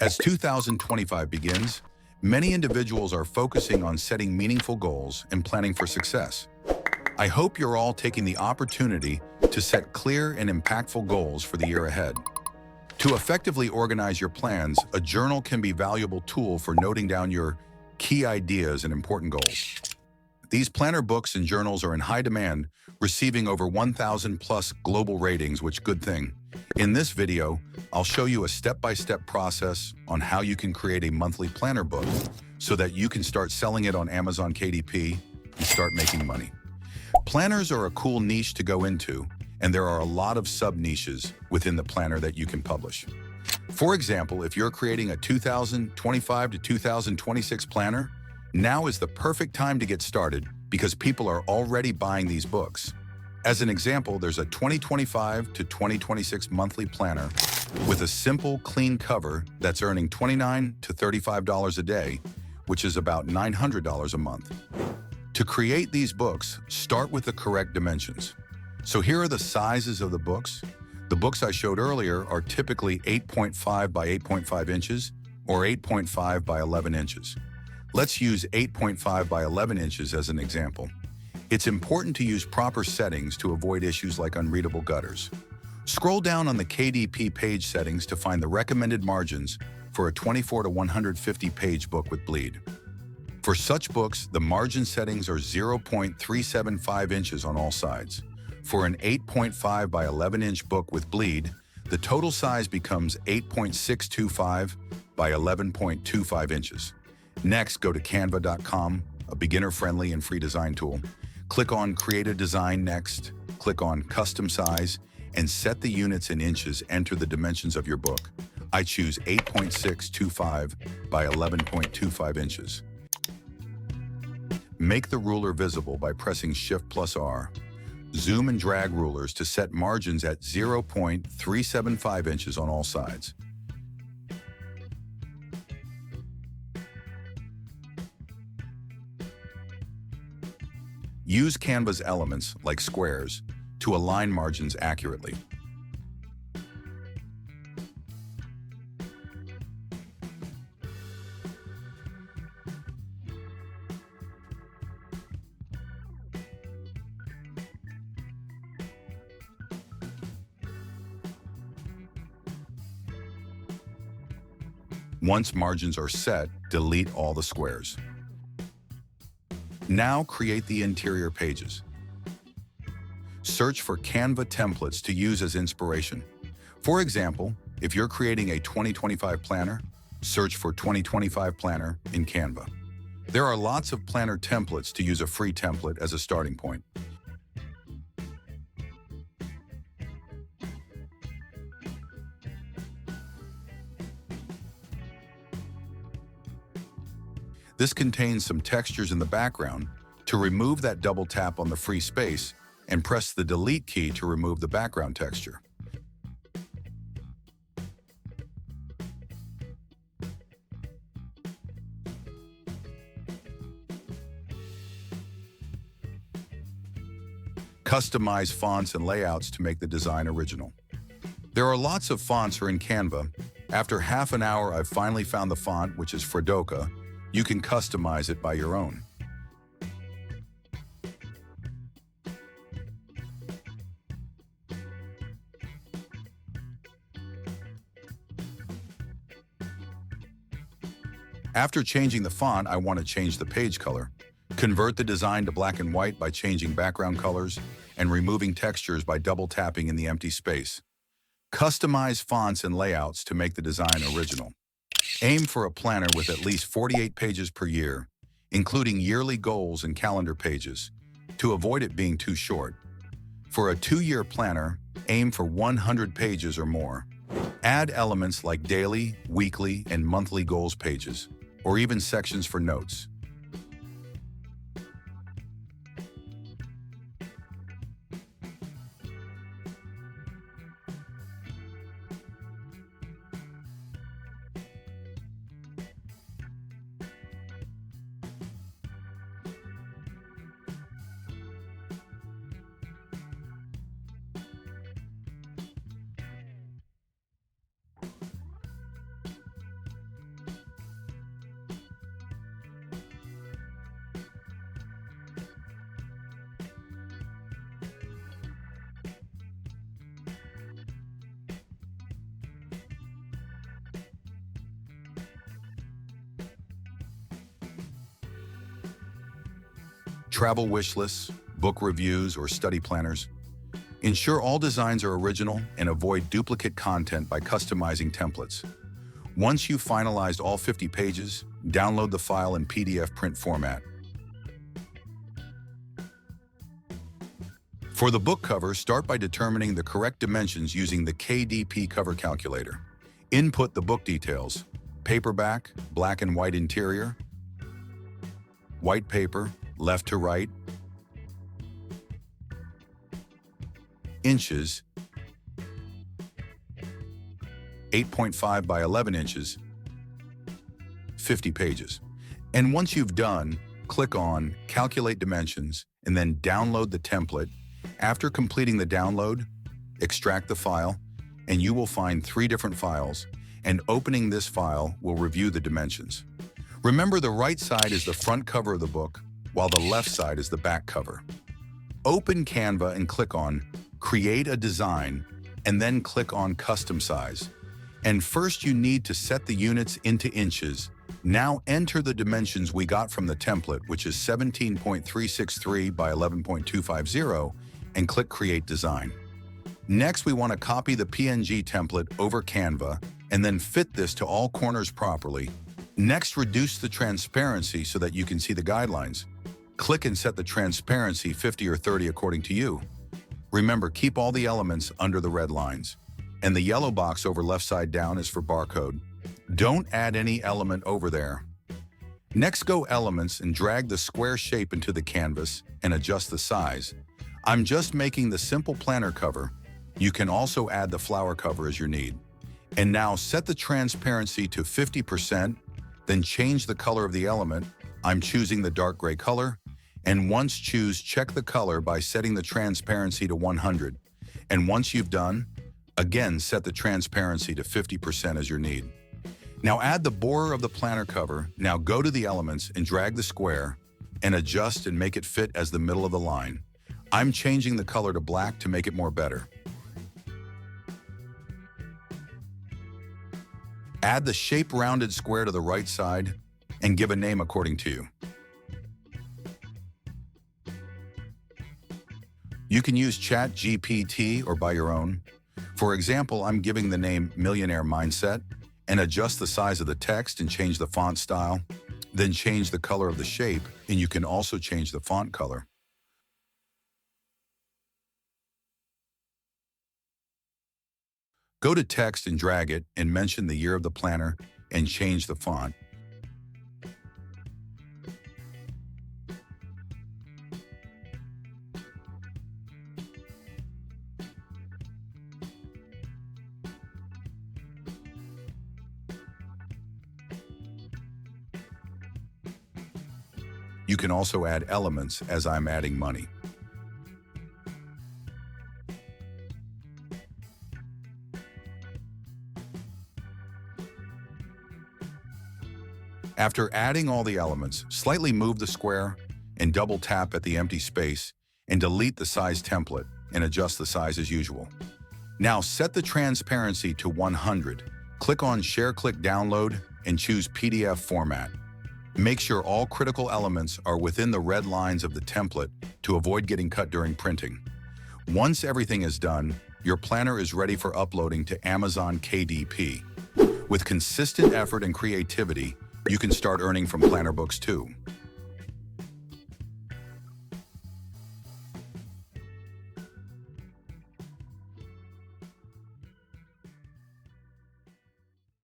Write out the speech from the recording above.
As 2025 begins, many individuals are focusing on setting meaningful goals and planning for success. I hope you're all taking the opportunity to set clear and impactful goals for the year ahead. To effectively organize your plans, a journal can be a valuable tool for noting down your key ideas and important goals. These planner books and journals are in high demand, receiving over 1,000 plus global ratings, which good thing. In this video, I'll show you a step-by-step process on how you can create a monthly planner book so that you can start selling it on Amazon KDP and start making money. Planners are a cool niche to go into, and there are a lot of sub-niches within the planner that you can publish. For example, if you're creating a 2025 to 2026 planner, now is the perfect time to get started because people are already buying these books. As an example, there's a 2025 to 2026 monthly planner with a simple, clean cover that's earning $29 to $35 a day, which is about $900 a month. To create these books, start with the correct dimensions. So here are the sizes of the books. The books I showed earlier are typically 8.5 by 8.5 inches or 8.5 by 11 inches. Let's use 8.5 by 11 inches as an example. It's important to use proper settings to avoid issues like unreadable gutters. Scroll down on the KDP page settings to find the recommended margins for a 24 to 150 page book with bleed. For such books, the margin settings are 0.375 inches on all sides. For an 8.5 by 11 inch book with bleed, the total size becomes 8.625 by 11.25 inches. Next, go to canva.com, a beginner-friendly and free design tool. Click on Create a Design next, click on Custom Size, and set the units in inches. Enter the dimensions of your book. I choose 8.625 by 11.25 inches. Make the ruler visible by pressing Shift+R. Zoom and drag rulers to set margins at 0.375 inches on all sides. Use Canva's elements, like squares, to align margins accurately. Once margins are set, delete all the squares. Now create the interior pages. Search for Canva templates to use as inspiration. For example, if you're creating a 2025 planner, search for 2025 planner in Canva. There are lots of planner templates to use a free template as a starting point. This contains some textures in the background. To remove that, double tap on the free space and press the delete key to remove the background texture. Customize fonts and layouts to make the design original. There are lots of fonts in Canva. After half an hour, I've finally found the font, which is Fredoka. You can customize it by your own. After changing the font, I want to change the page color. Convert the design to black and white by changing background colors and removing textures by double tapping in the empty space. Customize fonts and layouts to make the design original. Aim for a planner with at least 48 pages per year, including yearly goals and calendar pages, to avoid it being too short. For a 2-year planner, aim for 100 pages or more. Add elements like daily, weekly, and monthly goals pages, or even sections for notes. travel wish lists, book reviews, or study planners. Ensure all designs are original and avoid duplicate content by customizing templates. Once you've finalized all 50 pages, download the file in PDF print format. For the book cover, start by determining the correct dimensions using the KDP cover calculator. Input the book details: paperback, black and white interior, white paper, left to right, inches, 8.5 by 11 inches, 50 pages. And once you've done, click on Calculate Dimensions and then download the template. After completing the download, extract the file, and you will find 3 different files, and opening this file will review the dimensions. Remember, the right side is the front cover of the book, while the left side is the back cover. Open Canva and click on Create a Design, and then click on Custom Size. And first you need to set the units into inches. Now enter the dimensions we got from the template, which is 17.363 by 11.250, and click Create Design. Next, we want to copy the PNG template over Canva and then fit this to all corners properly. Next, reduce the transparency so that you can see the guidelines. Click and set the transparency 50 or 30 according to you. Remember, keep all the elements under the red lines. And the yellow box over left side down is for barcode. Don't add any element over there. Next, go Elements and drag the square shape into the canvas and adjust the size. I'm just making the simple planner cover. You can also add the flower cover as you need. And now set the transparency to 50%, then change the color of the element. I'm choosing the dark gray color. And once choose, check the color by setting the transparency to 100. And once you've done, again, set the transparency to 50% as you need. Now add the border of the planner cover. Now go to the elements and drag the square and adjust and make it fit as the middle of the line. I'm changing the color to black to make it more better. Add the shape rounded square to the right side and give a name according to you. You can use ChatGPT or by your own. For example, I'm giving the name Millionaire Mindset and adjust the size of the text and change the font style, then change the color of the shape, and you can also change the font color. Go to text and drag it and mention the year of the planner and change the font. You can also add elements as I'm adding money. After adding all the elements, slightly move the square and double tap at the empty space and delete the size template and adjust the size as usual. Now set the transparency to 100. Click on Share, click Download, and choose PDF format. Make sure all critical elements are within the red lines of the template to avoid getting cut during printing. Once everything is done, your planner is ready for uploading to Amazon KDP. With consistent effort and creativity, you can start earning from planner books too.